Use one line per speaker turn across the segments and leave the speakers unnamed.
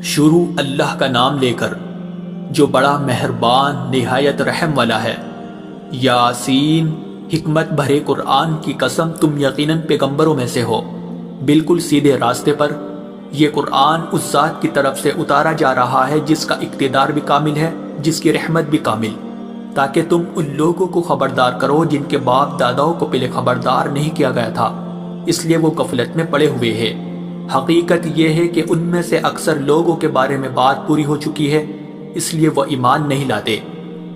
شروع اللہ کا نام لے کر جو بڑا مہربان نہایت رحم والا ہے۔ یاسین، حکمت بھرے قرآن کی قسم، تم یقیناً پیغمبروں میں سے ہو، بالکل سیدھے راستے پر۔ یہ قرآن اس ذات کی طرف سے اتارا جا رہا ہے جس کا اقتدار بھی کامل ہے، جس کی رحمت بھی کامل، تاکہ تم ان لوگوں کو خبردار کرو جن کے باپ داداؤں کو پہلے خبردار نہیں کیا گیا تھا، اس لیے وہ غفلت میں پڑے ہوئے ہیں۔ حقیقت یہ ہے کہ ان میں سے اکثر لوگوں کے بارے میں بات پوری ہو چکی ہے، اس لیے وہ ایمان نہیں لاتے۔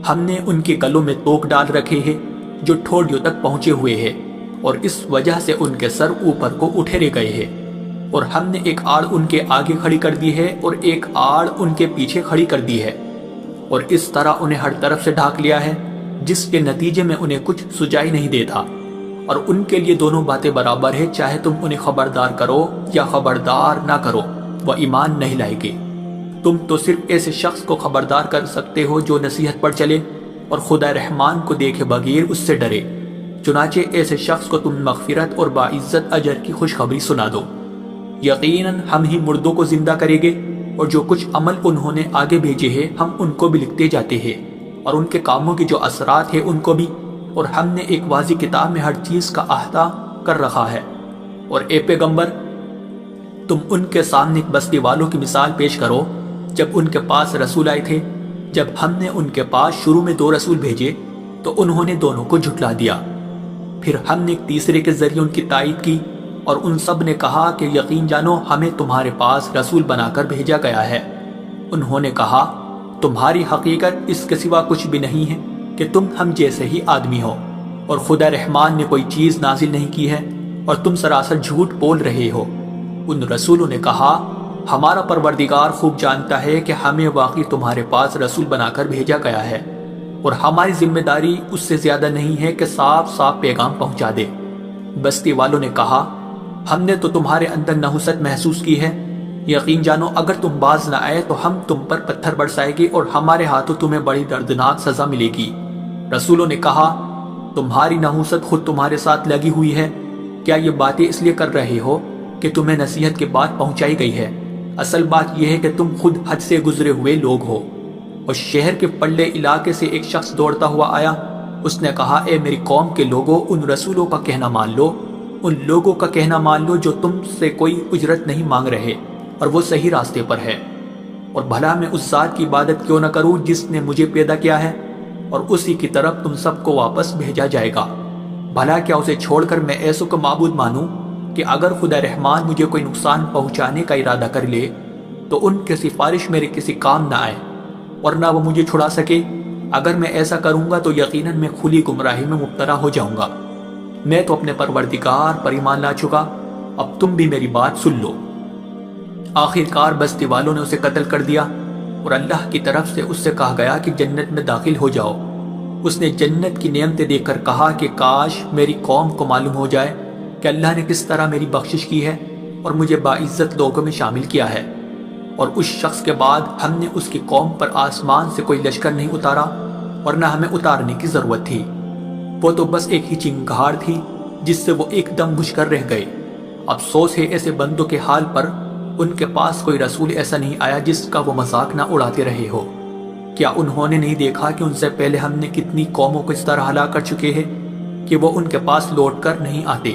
ہم نے ان کے گلوں میں توق ڈال رکھے ہیں جو ٹھوڑیوں تک پہنچے ہوئے ہیں، اور اس وجہ سے ان کے سر اوپر کو اٹھے گئے ہیں، اور ہم نے ایک آڑ ان کے آگے کھڑی کر دی ہے اور ایک آڑ ان کے پیچھے کھڑی کر دی ہے، اور اس طرح انہیں ہر طرف سے ڈھانک لیا ہے، جس کے نتیجے میں انہیں کچھ سجائی نہیں دیتا۔ اور ان کے لیے دونوں باتیں برابر ہے، چاہے تم انہیں خبردار کرو یا خبردار نہ کرو، وہ ایمان نہیں لائے گے۔ تم تو صرف ایسے شخص کو خبردار کر سکتے ہو جو نصیحت پر چلے اور خدا رحمان کو دیکھے بغیر اس سے ڈرے، چنانچہ ایسے شخص کو تم مغفرت اور باعزت اجر کی خوشخبری سنا دو۔ یقیناً ہم ہی مردوں کو زندہ کریں گے، اور جو کچھ عمل انہوں نے آگے بھیجے ہیں ہم ان کو بھی لکھتے جاتے ہیں، اور ان کے کاموں کی جو اثرات ہیں ان کو بھی، اور ہم نے ایک واضح کتاب میں ہر چیز کا احاطہ کر رکھا ہے۔ اور اے پیغمبر، تم ان کے سامنے ایک بستی والوں کی مثال پیش کرو جب ان کے پاس رسول آئے تھے۔ جب ہم نے ان کے پاس شروع میں 2 رسول بھیجے تو انہوں نے دونوں کو جھٹلا دیا، پھر ہم نے ایک تیسرے کے ذریعے ان کی تائید کی، اور ان سب نے کہا کہ یقین جانو ہمیں تمہارے پاس رسول بنا کر بھیجا گیا ہے۔ انہوں نے کہا تمہاری حقیقت اس کے سوا کچھ بھی نہیں ہے کہ تم ہم جیسے ہی آدمی ہو، اور خدا رحمان نے کوئی چیز نازل نہیں کی ہے، اور تم سراسر جھوٹ بول رہے ہو۔ ان رسولوں نے کہا ہمارا پروردگار خوب جانتا ہے کہ ہمیں واقعی تمہارے پاس رسول بنا کر بھیجا گیا ہے، اور ہماری ذمہ داری اس سے زیادہ نہیں ہے کہ صاف صاف پیغام پہنچا دے۔ بستی والوں نے کہا ہم نے تو تمہارے اندر نحوست محسوس کی ہے، یقین جانو اگر تم باز نہ آئے تو ہم تم پر پتھر برسائیں گے اور ہمارے ہاتھوں تمہیں بڑی دردناک سزا ملے گی۔ رسولوں نے کہا تمہاری نحوست خود تمہارے ساتھ لگی ہوئی ہے، کیا یہ باتیں اس لیے کر رہے ہو کہ تمہیں نصیحت کی بات پہنچائی گئی ہے؟ اصل بات یہ ہے کہ تم خود حد سے گزرے ہوئے لوگ ہو۔ اور شہر کے پلے علاقے سے ایک شخص دوڑتا ہوا آیا، اس نے کہا اے میری قوم کے لوگوں، ان رسولوں کا کہنا مان لو، ان لوگوں کا کہنا مان لو جو تم سے کوئی اجرت نہیں مانگ رہے اور وہ صحیح راستے پر ہے۔ اور بھلا میں اس ذات کی عبادت کیوں نہ کروں جس نے مجھے پیدا کیا ہے، اور اسی کی طرف تم سب کو واپس بھیجا جائے گا۔ بھلا کیا اسے چھوڑ کر میں ایسوں کو معبود مانوں کہ اگر خدا رحمان مجھے کوئی نقصان پہنچانے کا ارادہ کر لے تو ان کی سفارش میرے کسی کام نہ آئے، اور نہ وہ مجھے چھڑا سکے۔ اگر میں ایسا کروں گا تو یقیناً میں کھلی گمراہی میں مبتلا ہو جاؤں گا۔ میں تو اپنے پروردگار پر ایمان لا چکا، اب تم بھی میری بات سن لو۔ آخر کار بستی والوں نے اسے قتل کر دیا، اور اللہ کی طرف سے اس سے کہا گیا کہ جنت میں داخل ہو جاؤ۔ اس نے جنت کی نعمتیں دیکھ کر کہا کہ کاش میری قوم کو معلوم ہو جائے کہ اللہ نے کس طرح میری بخشش کی ہے اور مجھے باعزت لوگوں میں شامل کیا ہے۔ اور اس شخص کے بعد ہم نے اس کی قوم پر آسمان سے کوئی لشکر نہیں اتارا، اور نہ ہمیں اتارنے کی ضرورت تھی، وہ تو بس ایک ہی چنگھاڑ تھی جس سے وہ ایک دم بجھ کر رہ گئے۔ افسوس ہے ایسے بندوں کے حال پر، ان کے پاس کوئی رسول ایسا نہیں آیا جس کا وہ مذاق نہ اڑاتے رہے ہو۔ کیا انہوں نے نہیں دیکھا کہ ان سے پہلے ہم نے کتنی قوموں کو اس طرح ہلاک کر چکے ہیں کہ وہ ان کے پاس لوٹ کر نہیں آتے؟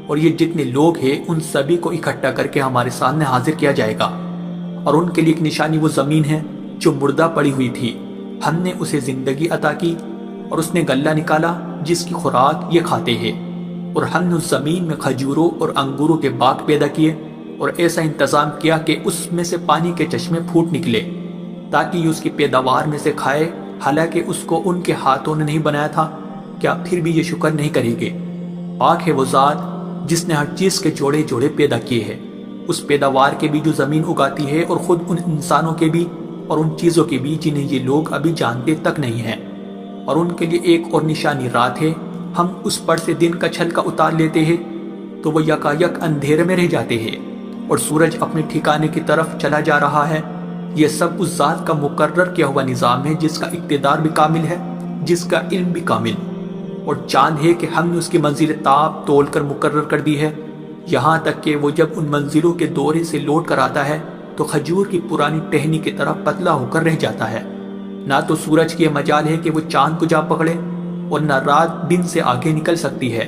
اور یہ جتنے لوگ ہیں ان سبھی کو اکٹھا کر کے ہمارے سامنے حاضر کیا جائے گا، اور ان کے لیے ایک نشانی وہ زمین ہے جو مردہ پڑی ہوئی تھی، ہم نے اسے زندگی عطا کی، اور اس نے غلہ نکالا جس کی خوراک یہ کھاتے ہیں، اور ہم نے اس زمین میں کھجوروں اور انگوروں کے باغ پیدا کیے، اور ایسا انتظام کیا کہ اس میں سے پانی کے چشمے پھوٹ نکلے تاکہ یہ اس کی پیداوار میں سے کھائے، حالانکہ اس کو ان کے ہاتھوں نے نہیں بنایا تھا۔ کیا پھر بھی یہ شکر نہیں کریں گے؟ پاک ہے وہ ذات جس نے ہر چیز کے جوڑے جوڑے پیدا کیے ہیں، اس پیداوار کے بھی جو زمین اگاتی ہے، اور خود ان انسانوں کے بھی اور ان چیزوں کے بھی جنہیں یہ لوگ ابھی جانتے تک نہیں ہیں۔ اور ان کے لیے ایک اور نشانی رات ہے، ہم اس پر سے دن کا چھلکا اتار لیتے ہیں تو وہ یکا یک اندھیرے میں رہ جاتے ہیں، اور سورج اپنے ٹھکانے کی طرف چلا جا رہا ہے۔ یہ سب اس ذات کا مقرر کیا ہوا نظام ہے جس کا اقتدار بھی کامل ہے، جس کا علم بھی کامل۔ اور چاند ہے کہ ہم نے اس کی منزل تاب تول کر مقرر کر دی ہے، یہاں تک کہ وہ جب ان منزلوں کے دورے سے لوٹ کر آتا ہے تو کھجور کی پرانی ٹہنی کی طرح پتلا ہو کر رہ جاتا ہے۔ نہ تو سورج کی مجال ہے کہ وہ چاند کو جا پکڑے، اور نہ رات دن سے آگے نکل سکتی ہے،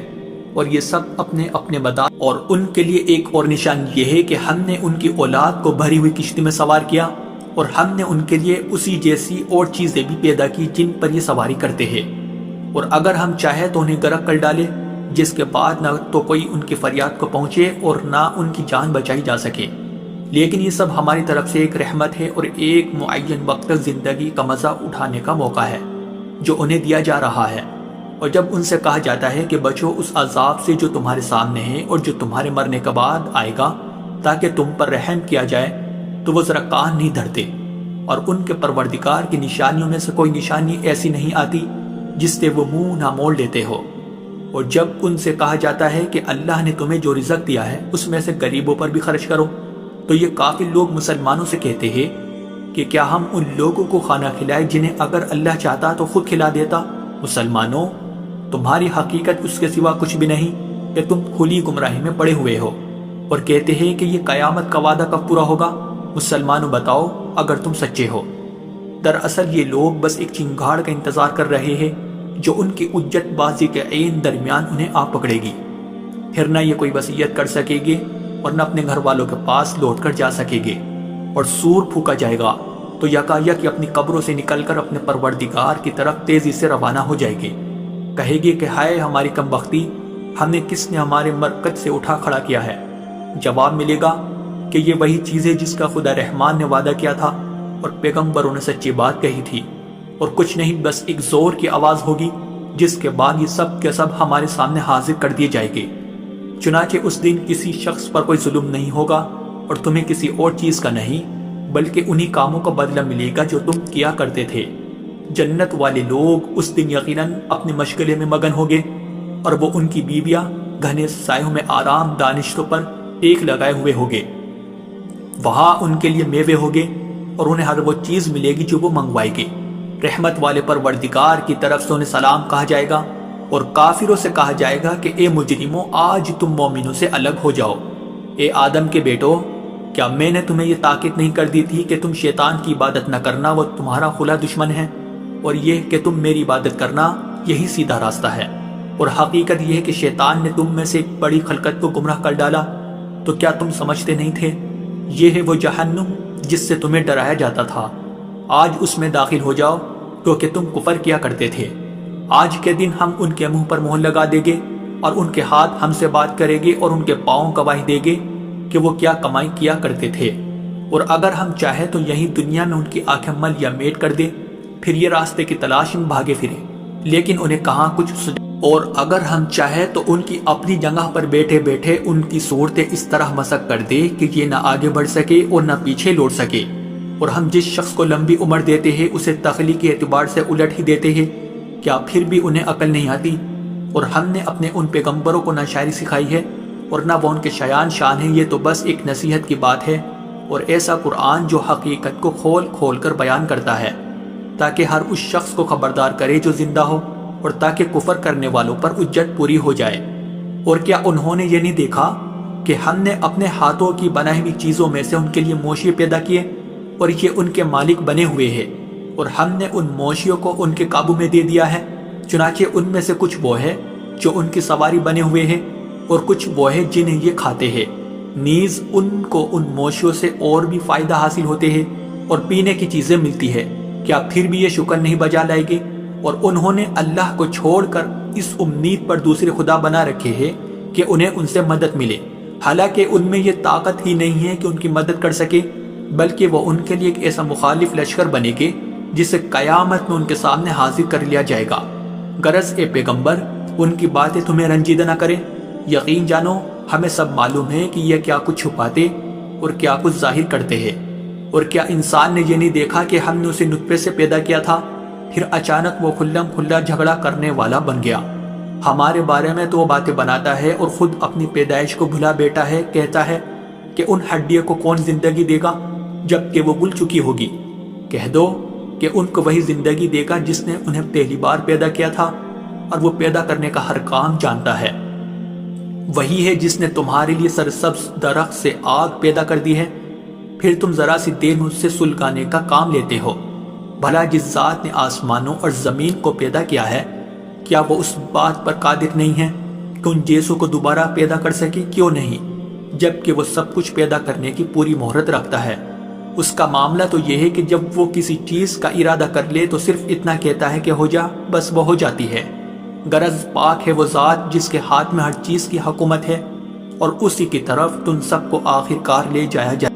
اور یہ سب اپنے اپنے مدار۔ اور ان کے لیے ایک اور نشان یہ ہے کہ ہم نے ان کی اولاد کو بھری ہوئی کشتی میں سوار کیا، اور ہم نے ان کے لیے اسی جیسی اور چیزیں بھی پیدا کی جن پر یہ سواری کرتے ہیں، اور اگر ہم چاہیں تو انہیں غرق کر ڈالے، جس کے بعد نہ تو کوئی ان کی فریاد کو پہنچے اور نہ ان کی جان بچائی جا سکے۔ لیکن یہ سب ہماری طرف سے ایک رحمت ہے اور ایک معین وقت تک زندگی کا مزہ اٹھانے کا موقع ہے جو انہیں دیا جا رہا ہے۔ اور جب ان سے کہا جاتا ہے کہ بچو اس عذاب سے جو تمہارے سامنے ہے اور جو تمہارے مرنے کے بعد آئے گا تاکہ تم پر رحم کیا جائے، تو وہ ذرا کان نہیں دھرتے، اور ان کے پروردگار کی نشانیوں میں سے کوئی نشانی ایسی نہیں آتی جس سے وہ منہ نہ موڑ لیتے ہو۔ اور جب ان سے کہا جاتا ہے کہ اللہ نے تمہیں جو رزق دیا ہے اس میں سے غریبوں پر بھی خرچ کرو، تو یہ کافر لوگ مسلمانوں سے کہتے ہیں کہ کیا ہم ان لوگوں کو کھانا کھلائے جنہیں اگر اللہ چاہتا تو خود کھلا دیتا؟ مسلمانوں، تمہاری حقیقت اس کے سوا کچھ بھی نہیں کہ تم کھلی گمراہی میں پڑے ہوئے ہو، اور کہتے ہیں کہ یہ قیامت کا وعدہ کب پورا ہوگا؟ مسلمانوں بتاؤ اگر تم سچے ہو۔ دراصل یہ لوگ بس ایک چنگاڑ کا انتظار کر رہے ہیں جو ان کی اجت بازی کے عین درمیان انہیں آ پکڑے گی، پھر نہ یہ کوئی وصیت کر سکے گے اور نہ اپنے گھر والوں کے پاس لوٹ کر جا سکے گے، اور سور پھونکا جائے گا تو یکایک اپنی قبروں سے نکل کر اپنے پروردگار کی طرف تیزی سے روانہ ہو جائے گے۔ کہے گے کہ ہائے ہماری کم بختی، ہمیں کس نے ہمارے مرکز سے اٹھا کھڑا کیا ہے؟ جواب ملے گا کہ یہ وہی چیز ہے جس کا خدا رحمان نے وعدہ کیا تھا اور پیغمبروں نے سچی بات کہی تھی، اور کچھ نہیں بس ایک زور کی آواز ہوگی جس کے بعد یہ سب کے سب ہمارے سامنے حاضر کر دیے جائیں گے۔ چنانچہ اس دن کسی شخص پر کوئی ظلم نہیں ہوگا اور تمہیں کسی اور چیز کا نہیں، بلکہ انہی کاموں کا بدلہ ملے گا جو تم کیا کرتے تھے۔ جنت والے لوگ اس دن یقیناً اپنی مشغلے میں مگن ہوگے، اور وہ ان کی بیویاں گھنے سایوں میں آرام دانشتوں پر ٹیک لگائے ہوئے ہوگے۔ وہاں ان کے لیے میوے ہوگے اور انہیں ہر وہ چیز ملے گی جو وہ منگوائے گے۔ رحمت والے پروردگار کی طرف سے انہیں سلام کہا جائے گا، اور کافروں سے کہا جائے گا کہ اے مجرموں، آج تم مومنوں سے الگ ہو جاؤ۔ اے آدم کے بیٹو، کیا میں نے تمہیں یہ تاکید نہیں کر دی تھی کہ تم شیطان کی عبادت نہ کرنا، وہ تمہارا کھلا دشمن ہے، اور یہ کہ تم میری عبادت کرنا، یہی سیدھا راستہ ہے۔ اور حقیقت یہ ہے کہ شیطان نے تم میں سے ایک بڑی خلقت کو گمراہ کر ڈالا، تو کیا تم سمجھتے نہیں تھے؟ یہ ہے وہ جہنم جس سے تمہیں ڈرایا جاتا تھا، آج اس میں داخل ہو جاؤ کیونکہ تم کفر کیا کرتے تھے۔ آج کے دن ہم ان کے منہ پر مہر لگا دیں گے، اور ان کے ہاتھ ہم سے بات کریں گے، اور ان کے پاؤں گواہی دیں گے کہ وہ کیا کمائی کیا کرتے تھے۔ اور اگر ہم چاہیں تو یہیں دنیا میں ان کی آنکھیں مل یا میٹ کر دیں، پھر یہ راستے کی تلاش میں بھاگے پھرے، لیکن انہیں کہاں کچھ اور اگر ہم چاہیں تو ان کی اپنی جگہ پر بیٹھے بیٹھے ان کی صورتیں اس طرح مسخ کر دے کہ یہ نہ آگے بڑھ سکے اور نہ پیچھے لوٹ سکے۔ اور ہم جس شخص کو لمبی عمر دیتے ہیں اسے تخلیقی اعتبار سے الٹ ہی دیتے ہیں، کیا پھر بھی انہیں عقل نہیں آتی؟ اور ہم نے اپنے ان پیغمبروں کو نہ شاعری سکھائی ہے اور نہ وہ ان کے شایان شان ہیں، یہ تو بس ایک نصیحت کی بات ہے، اور ایسا قرآن جو حقیقت کو کھول کھول کر بیان کرتا ہے تاکہ ہر اس شخص کو خبردار کرے جو زندہ ہو، اور تاکہ کفر کرنے والوں پر حجت پوری ہو جائے۔ اور کیا انہوں نے یہ نہیں دیکھا کہ ہم نے اپنے ہاتھوں کی بنائی ہوئی چیزوں میں سے ان کے لیے موشی پیدا کیے، اور یہ ان کے مالک بنے ہوئے ہیں، اور ہم نے ان موشیوں کو ان کے قابو میں دے دیا ہے، چنانچہ ان میں سے کچھ وہ ہے جو ان کی سواری بنے ہوئے ہیں، اور کچھ وہ ہے جنہیں یہ کھاتے ہیں، نیز ان کو ان موشیوں سے اور بھی فائدہ حاصل ہوتے ہیں اور پینے کی چیزیں ملتی ہے، کیا پھر بھی یہ شکر نہیں بجا لائے گے؟ اور انہوں نے اللہ کو چھوڑ کر اس امید پر دوسرے خدا بنا رکھے ہیں کہ انہیں ان سے مدد ملے، حالانکہ ان میں یہ طاقت ہی نہیں ہے کہ ان کی مدد کر سکے، بلکہ وہ ان کے لیے ایک ایسا مخالف لشکر بنے گے جسے قیامت میں ان کے سامنے حاضر کر لیا جائے گا۔ غرض اے پیغمبر، ان کی باتیں تمہیں رنجیدہ نہ کریں، یقین جانو ہمیں سب معلوم ہے کہ یہ کیا کچھ چھپاتے اور کیا کچھ ظاہر کرتے ہیں۔ اور کیا انسان نے یہ نہیں دیکھا کہ ہم نے اسے نطفے سے پیدا کیا تھا، پھر اچانک وہ کھلم کھلا جھگڑا کرنے والا بن گیا؟ ہمارے بارے میں تو وہ باتیں بناتا ہے اور خود اپنی پیدائش کو بھلا بیٹا ہے، کہتا ہے کہ ان ہڈیوں کو کون زندگی دے گا جبکہ وہ گل چکی ہوگی؟ کہہ دو کہ ان کو وہی زندگی دے گا جس نے انہیں پہلی بار پیدا کیا تھا، اور وہ پیدا کرنے کا ہر کام جانتا ہے۔ وہی ہے جس نے تمہارے لیے سرسبز درخت سے آگ پیدا کر دی ہے، پھر تم ذرا سی دیر مجھ سے سلگانے کا کام لیتے ہو۔ بھلا جس ذات نے آسمانوں اور زمین کو پیدا کیا ہے، کیا وہ اس بات پر قادر نہیں ہے کہ ان جیسوں کو دوبارہ پیدا کر سکے؟ کیوں نہیں، جبکہ وہ سب کچھ پیدا کرنے کی پوری مہرت رکھتا ہے۔ اس کا معاملہ تو یہ ہے کہ جب وہ کسی چیز کا ارادہ کر لے تو صرف اتنا کہتا ہے کہ ہو جا، بس وہ ہو جاتی ہے۔ غرض پاک ہے وہ ذات جس کے ہاتھ میں ہر چیز کی حکومت ہے، اور اسی کی طرف تم سب کو آخر کار لے جایا جائے۔